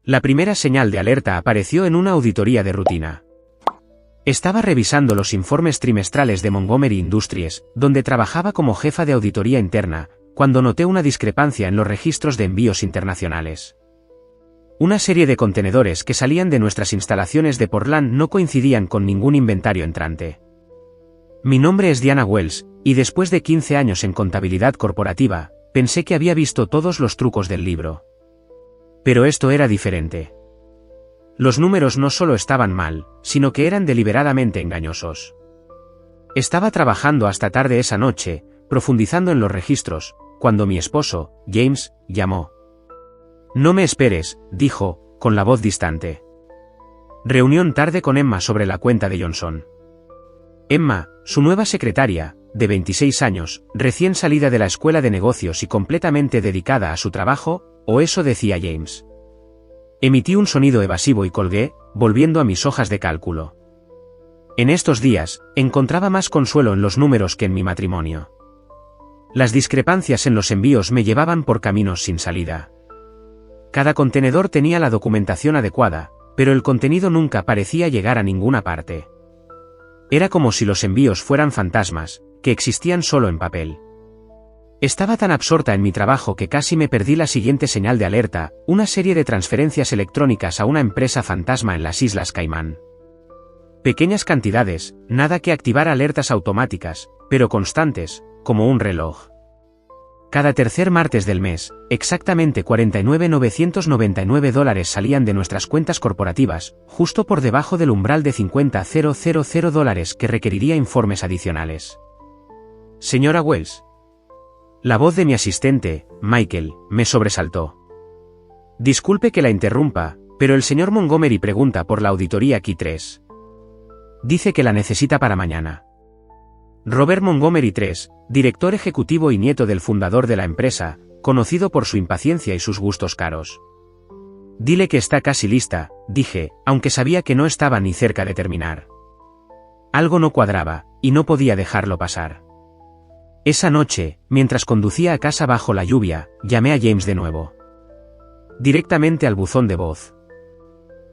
La primera señal de alerta apareció en una auditoría de rutina. Estaba revisando los informes trimestrales de Montgomery Industries, donde trabajaba como jefa de auditoría interna, cuando noté una discrepancia en los registros de envíos internacionales. Una serie de contenedores que salían de nuestras instalaciones de Portland no coincidían con ningún inventario entrante. Mi nombre es Diana Wells, y después de 15 años en contabilidad corporativa, pensé que había visto todos los trucos del libro. Pero esto era diferente. Los números no solo estaban mal, sino que eran deliberadamente engañosos. Estaba trabajando hasta tarde esa noche, profundizando en los registros, cuando mi esposo, James, llamó. «No me esperes», dijo, con la voz distante. Reunión tarde con Emma sobre la cuenta de Johnson. Emma, su nueva secretaria, de 26 años, recién salida de la escuela de negocios y completamente dedicada a su trabajo, o eso decía James. Emití un sonido evasivo y colgué, volviendo a mis hojas de cálculo. En estos días, encontraba más consuelo en los números que en mi matrimonio. Las discrepancias en los envíos me llevaban por caminos sin salida. Cada contenedor tenía la documentación adecuada, pero el contenido nunca parecía llegar a ninguna parte. Era como si los envíos fueran fantasmas, que existían solo en papel. Estaba tan absorta en mi trabajo que casi me perdí la siguiente señal de alerta, una serie de transferencias electrónicas a una empresa fantasma en las Islas Caimán. Pequeñas cantidades, nada que activar alertas automáticas, pero constantes, como un reloj. Cada tercer martes del mes, exactamente $49,999 salían de nuestras cuentas corporativas, justo por debajo del umbral de $50,000 que requeriría informes adicionales. Señora Wells. La voz de mi asistente, Michael, me sobresaltó. Disculpe que la interrumpa, pero el señor Montgomery pregunta por la auditoría Q3. Dice que la necesita para mañana. Robert Montgomery III, director ejecutivo y nieto del fundador de la empresa, conocido por su impaciencia y sus gustos caros. Dile que está casi lista, dije, aunque sabía que no estaba ni cerca de terminar. Algo no cuadraba, y no podía dejarlo pasar. Esa noche, mientras conducía a casa bajo la lluvia, llamé a James de nuevo. Directamente al buzón de voz.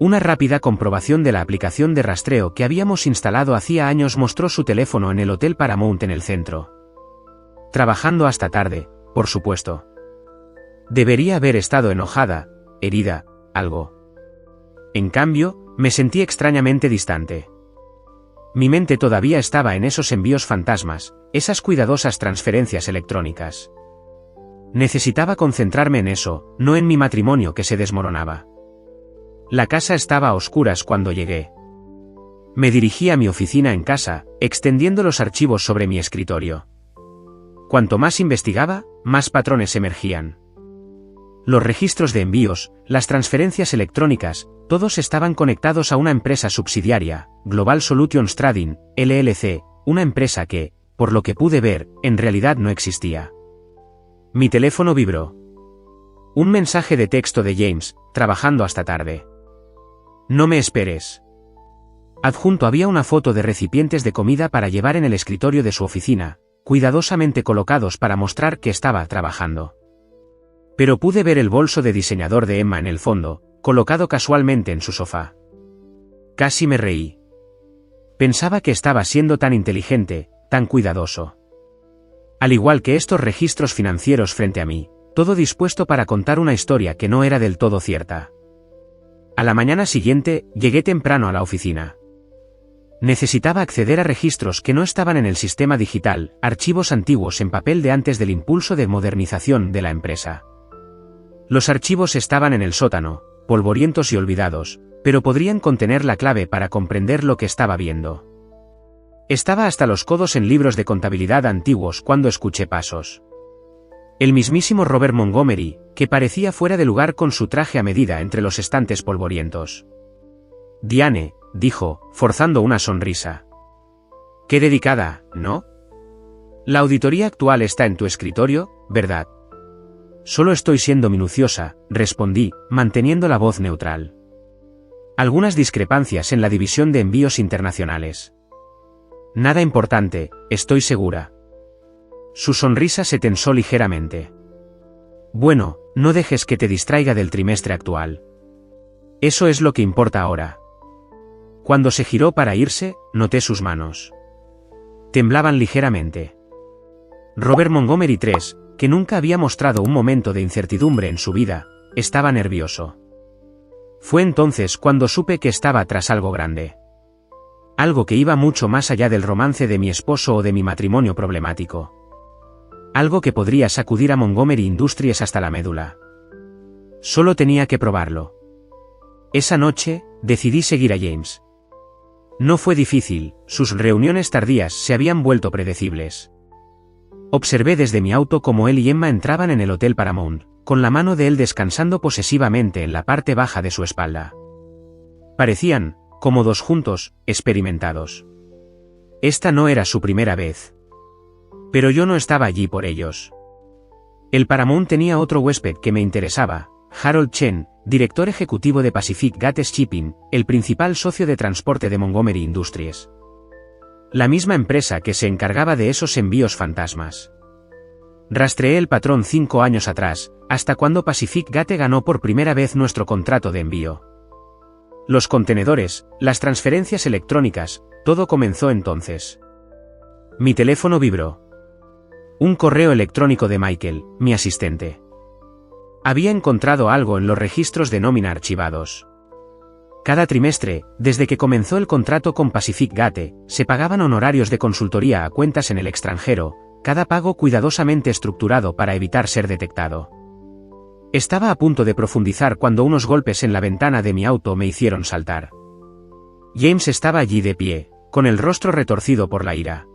Una rápida comprobación de la aplicación de rastreo que habíamos instalado hacía años mostró su teléfono en el Hotel Paramount en el centro. Trabajando hasta tarde, por supuesto. Debería haber estado enojada, herida, algo. En cambio, me sentí extrañamente distante. Mi mente todavía estaba en esos envíos fantasmas, esas cuidadosas transferencias electrónicas. Necesitaba concentrarme en eso, no en mi matrimonio que se desmoronaba. La casa estaba a oscuras cuando llegué. Me dirigí a mi oficina en casa, extendiendo los archivos sobre mi escritorio. Cuanto más investigaba, más patrones emergían. Los registros de envíos, las transferencias electrónicas, todos estaban conectados a una empresa subsidiaria, Global Solutions Trading, LLC, una empresa que, por lo que pude ver, en realidad no existía. Mi teléfono vibró. Un mensaje de texto de James, trabajando hasta tarde. No me esperes. Adjunto había una foto de recipientes de comida para llevar en el escritorio de su oficina, cuidadosamente colocados para mostrar que estaba trabajando. Pero pude ver el bolso de diseñador de Emma en el fondo, colocado casualmente en su sofá. Casi me reí. Pensaba que estaba siendo tan inteligente, tan cuidadoso. Al igual que estos registros financieros frente a mí, todo dispuesto para contar una historia que no era del todo cierta. A la mañana siguiente, llegué temprano a la oficina. Necesitaba acceder a registros que no estaban en el sistema digital, archivos antiguos en papel de antes del impulso de modernización de la empresa. Los archivos estaban en el sótano, polvorientos y olvidados, pero podrían contener la clave para comprender lo que estaba viendo. Estaba hasta los codos en libros de contabilidad antiguos cuando escuché pasos. El mismísimo Robert Montgomery, que parecía fuera de lugar con su traje a medida entre los estantes polvorientos. Diane, dijo, forzando una sonrisa. Qué dedicada, ¿no? La auditoría actual está en tu escritorio, ¿verdad? Solo estoy siendo minuciosa, respondí, manteniendo la voz neutral. Algunas discrepancias en la división de envíos internacionales. Nada importante, estoy segura. Su sonrisa se tensó ligeramente. Bueno, no dejes que te distraiga del trimestre actual. Eso es lo que importa ahora. Cuando se giró para irse, noté sus manos. Temblaban ligeramente. Robert Montgomery III, que nunca había mostrado un momento de incertidumbre en su vida, estaba nervioso. Fue entonces cuando supe que estaba tras algo grande. Algo que iba mucho más allá del romance de mi esposo o de mi matrimonio problemático. Algo que podría sacudir a Montgomery Industries hasta la médula. Solo tenía que probarlo. Esa noche, decidí seguir a James. No fue difícil, sus reuniones tardías se habían vuelto predecibles. Observé desde mi auto cómo él y Emma entraban en el Hotel Paramount, con la mano de él descansando posesivamente en la parte baja de su espalda. Parecían, cómodos juntos, experimentados. Esta no era su primera vez. Pero yo no estaba allí por ellos. El Paramount tenía otro huésped que me interesaba, Harold Chen, director ejecutivo de Pacific Gates Shipping, el principal socio de transporte de Montgomery Industries. La misma empresa que se encargaba de esos envíos fantasmas. Rastreé el patrón 5 años atrás, hasta cuando Pacific Gate ganó por primera vez nuestro contrato de envío. Los contenedores, las transferencias electrónicas, todo comenzó entonces. Mi teléfono vibró. Un correo electrónico de Michael, mi asistente. Había encontrado algo en los registros de nómina archivados. Cada trimestre, desde que comenzó el contrato con Pacific Gate, se pagaban honorarios de consultoría a cuentas en el extranjero, cada pago cuidadosamente estructurado para evitar ser detectado. Estaba a punto de profundizar cuando unos golpes en la ventana de mi auto me hicieron saltar. James estaba allí de pie, con el rostro retorcido por la ira.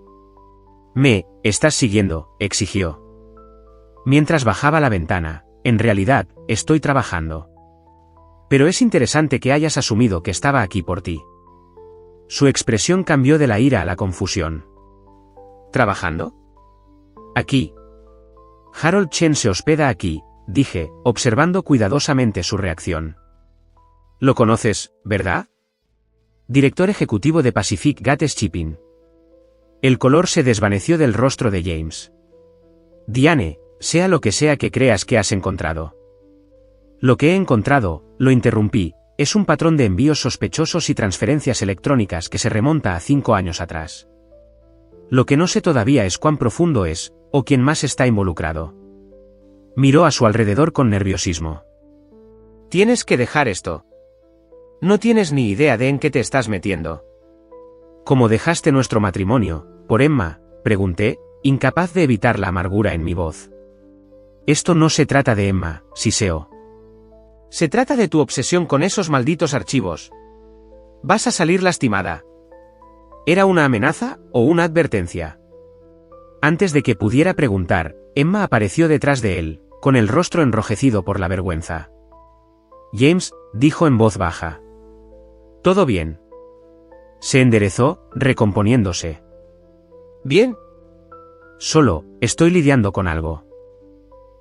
¿Estás siguiendo?, exigió. Mientras bajaba la ventana, en realidad, estoy trabajando. Pero es interesante que hayas asumido que estaba aquí por ti. Su expresión cambió de la ira a la confusión. ¿Trabajando? Aquí. Harold Chen se hospeda aquí, dije, observando cuidadosamente su reacción. ¿Lo conoces, verdad? Director ejecutivo de Pacific Gates Shipping. El color se desvaneció del rostro de James. Diane, sea lo que sea que creas que has encontrado. Lo que he encontrado, lo interrumpí, es un patrón de envíos sospechosos y transferencias electrónicas que se remonta a 5 años atrás. Lo que no sé todavía es cuán profundo es, o quién más está involucrado. Miró a su alrededor con nerviosismo. Tienes que dejar esto. No tienes ni idea de en qué te estás metiendo. ¿Cómo dejaste nuestro matrimonio, por Emma?, pregunté, incapaz de evitar la amargura en mi voz. Esto no se trata de Emma, siseó. Se trata de tu obsesión con esos malditos archivos. Vas a salir lastimada. ¿Era una amenaza o una advertencia? Antes de que pudiera preguntar, Emma apareció detrás de él, con el rostro enrojecido por la vergüenza. James, dijo en voz baja. ¿Todo bien? Se enderezó, recomponiéndose. Bien. Solo, estoy lidiando con algo.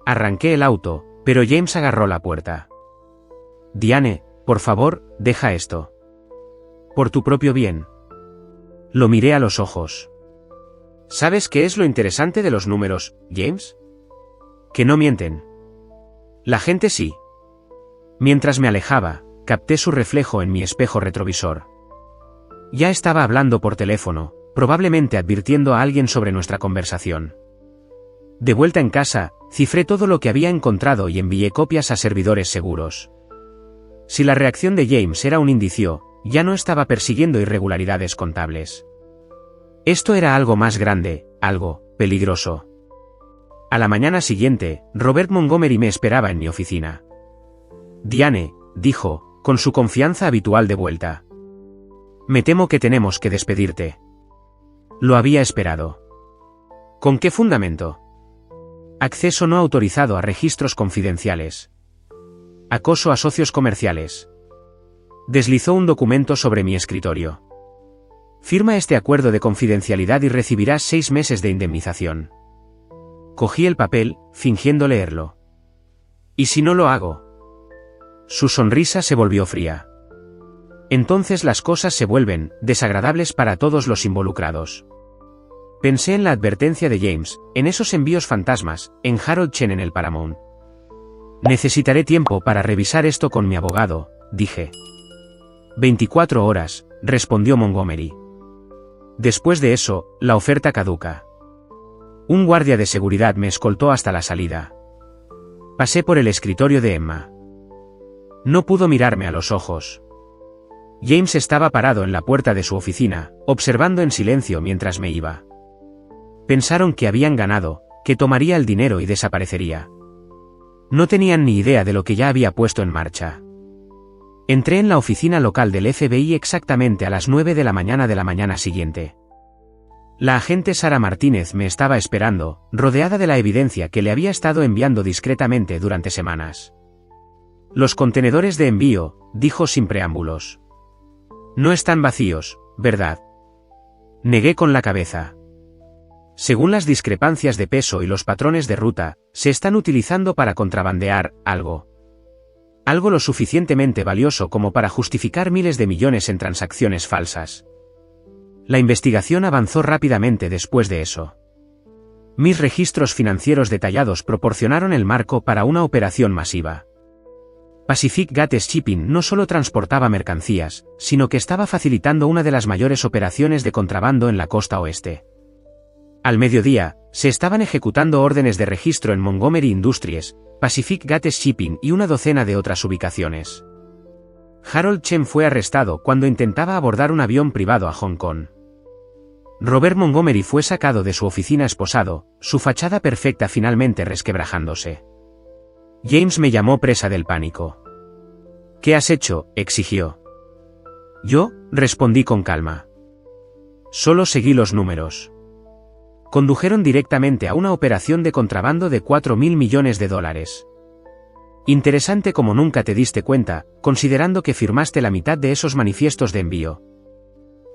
Arranqué el auto, pero James agarró la puerta. Diane, por favor, deja esto. Por tu propio bien. Lo miré a los ojos. ¿Sabes qué es lo interesante de los números, James? Que no mienten. La gente sí. Mientras me alejaba, capté su reflejo en mi espejo retrovisor. Ya estaba hablando por teléfono, probablemente advirtiendo a alguien sobre nuestra conversación. De vuelta en casa, cifré todo lo que había encontrado y envié copias a servidores seguros. Si la reacción de James era un indicio, ya no estaba persiguiendo irregularidades contables. Esto era algo más grande, algo peligroso. A la mañana siguiente, Robert Montgomery me esperaba en mi oficina. Diane, dijo, con su confianza habitual de vuelta. Me temo que tenemos que despedirte. Lo había esperado. ¿Con qué fundamento? Acceso no autorizado a registros confidenciales. Acoso a socios comerciales. Deslizó un documento sobre mi escritorio. Firma este acuerdo de confidencialidad y recibirás 6 meses de indemnización. Cogí el papel, fingiendo leerlo. ¿Y si no lo hago? Su sonrisa se volvió fría. Entonces las cosas se vuelven desagradables para todos los involucrados. Pensé en la advertencia de James, en esos envíos fantasmas, en Harold Chen en el Paramount. Necesitaré tiempo para revisar esto con mi abogado, dije. 24 horas, respondió Montgomery. Después de eso, la oferta caduca. Un guardia de seguridad me escoltó hasta la salida. Pasé por el escritorio de Emma. No pudo mirarme a los ojos. James estaba parado en la puerta de su oficina, observando en silencio mientras me iba. Pensaron que habían ganado, que tomaría el dinero y desaparecería. No tenían ni idea de lo que ya había puesto en marcha. Entré en la oficina local del FBI exactamente a las 9 de la mañana siguiente. La agente Sara Martínez me estaba esperando, rodeada de la evidencia que le había estado enviando discretamente durante semanas. Los contenedores de envío, dijo sin preámbulos. No están vacíos, ¿verdad? Negué con la cabeza. Según las discrepancias de peso y los patrones de ruta, se están utilizando para contrabandear algo. Algo lo suficientemente valioso como para justificar miles de millones en transacciones falsas. La investigación avanzó rápidamente después de eso. Mis registros financieros detallados proporcionaron el marco para una operación masiva. Pacific Gas Shipping no solo transportaba mercancías, sino que estaba facilitando una de las mayores operaciones de contrabando en la costa oeste. Al mediodía, se estaban ejecutando órdenes de registro en Montgomery Industries, Pacific Gas Shipping y una docena de otras ubicaciones. Harold Chen fue arrestado cuando intentaba abordar un avión privado a Hong Kong. Robert Montgomery fue sacado de su oficina esposado, su fachada perfecta finalmente resquebrajándose. James me llamó presa del pánico. ¿Qué has hecho?, exigió. Yo, respondí con calma. Solo seguí los números. Condujeron directamente a una operación de contrabando de $4.000 millones. Interesante como nunca te diste cuenta, considerando que firmaste la mitad de esos manifiestos de envío.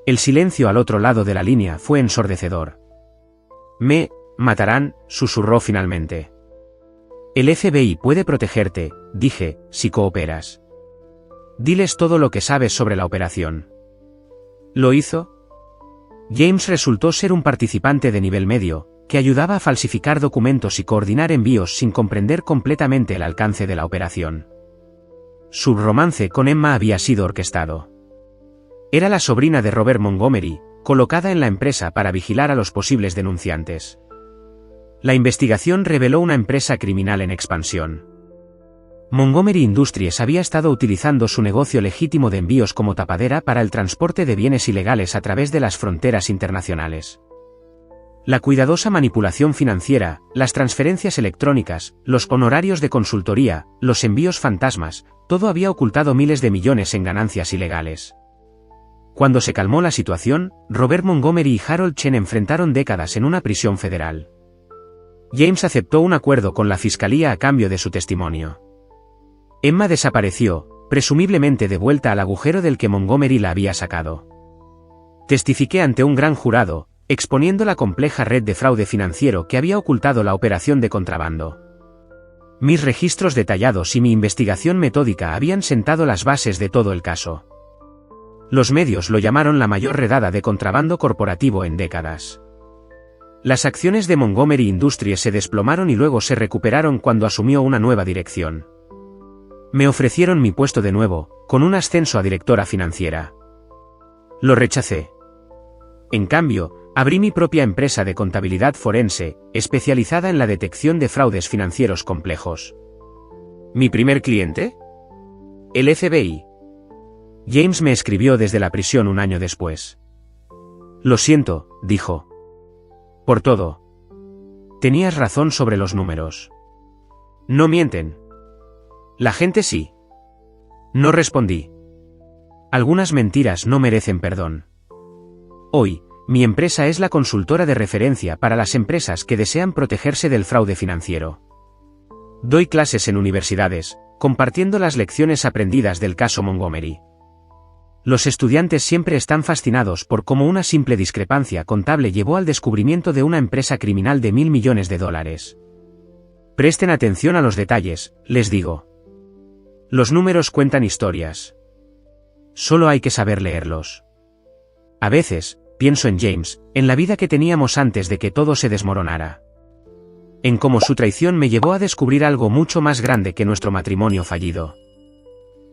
El silencio al otro lado de la línea fue ensordecedor. Me matarán, susurró finalmente. El FBI puede protegerte, dije, si cooperas. Diles todo lo que sabes sobre la operación. ¿Lo hizo? James resultó ser un participante de nivel medio, que ayudaba a falsificar documentos y coordinar envíos sin comprender completamente el alcance de la operación. Su romance con Emma había sido orquestado. Era la sobrina de Robert Montgomery, colocada en la empresa para vigilar a los posibles denunciantes. La investigación reveló una empresa criminal en expansión. Montgomery Industries había estado utilizando su negocio legítimo de envíos como tapadera para el transporte de bienes ilegales a través de las fronteras internacionales. La cuidadosa manipulación financiera, las transferencias electrónicas, los honorarios de consultoría, los envíos fantasmas, todo había ocultado miles de millones en ganancias ilegales. Cuando se calmó la situación, Robert Montgomery y Harold Chen enfrentaron décadas en una prisión federal. James aceptó un acuerdo con la fiscalía a cambio de su testimonio. Emma desapareció, presumiblemente de vuelta al agujero del que Montgomery la había sacado. Testifiqué ante un gran jurado, exponiendo la compleja red de fraude financiero que había ocultado la operación de contrabando. Mis registros detallados y mi investigación metódica habían sentado las bases de todo el caso. Los medios lo llamaron la mayor redada de contrabando corporativo en décadas. Las acciones de Montgomery Industries se desplomaron y luego se recuperaron cuando asumió una nueva dirección. Me ofrecieron mi puesto de nuevo, con un ascenso a directora financiera. Lo rechacé. En cambio, abrí mi propia empresa de contabilidad forense, especializada en la detección de fraudes financieros complejos. ¿Mi primer cliente? El FBI. James me escribió desde la prisión un año después. Lo siento, dijo. Por todo. Tenías razón sobre los números. No mienten. La gente sí. No respondí. Algunas mentiras no merecen perdón. Hoy, mi empresa es la consultora de referencia para las empresas que desean protegerse del fraude financiero. Doy clases en universidades, compartiendo las lecciones aprendidas del caso Montgomery. Los estudiantes siempre están fascinados por cómo una simple discrepancia contable llevó al descubrimiento de una empresa criminal de $1.000 millones. Presten atención a los detalles, les digo. Los números cuentan historias. Solo hay que saber leerlos. A veces, pienso en James, en la vida que teníamos antes de que todo se desmoronara. En cómo su traición me llevó a descubrir algo mucho más grande que nuestro matrimonio fallido.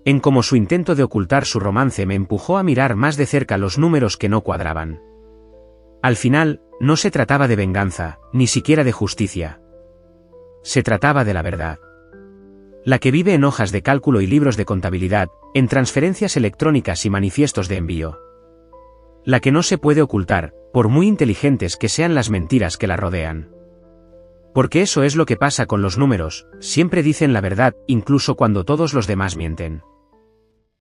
en cómo su intento de ocultar su romance me empujó a mirar más de cerca los números que no cuadraban. Al final, no se trataba de venganza, ni siquiera de justicia. Se trataba de la verdad. La que vive en hojas de cálculo y libros de contabilidad, en transferencias electrónicas y manifiestos de envío. La que no se puede ocultar, por muy inteligentes que sean las mentiras que la rodean. Porque eso es lo que pasa con los números, siempre dicen la verdad, incluso cuando todos los demás mienten.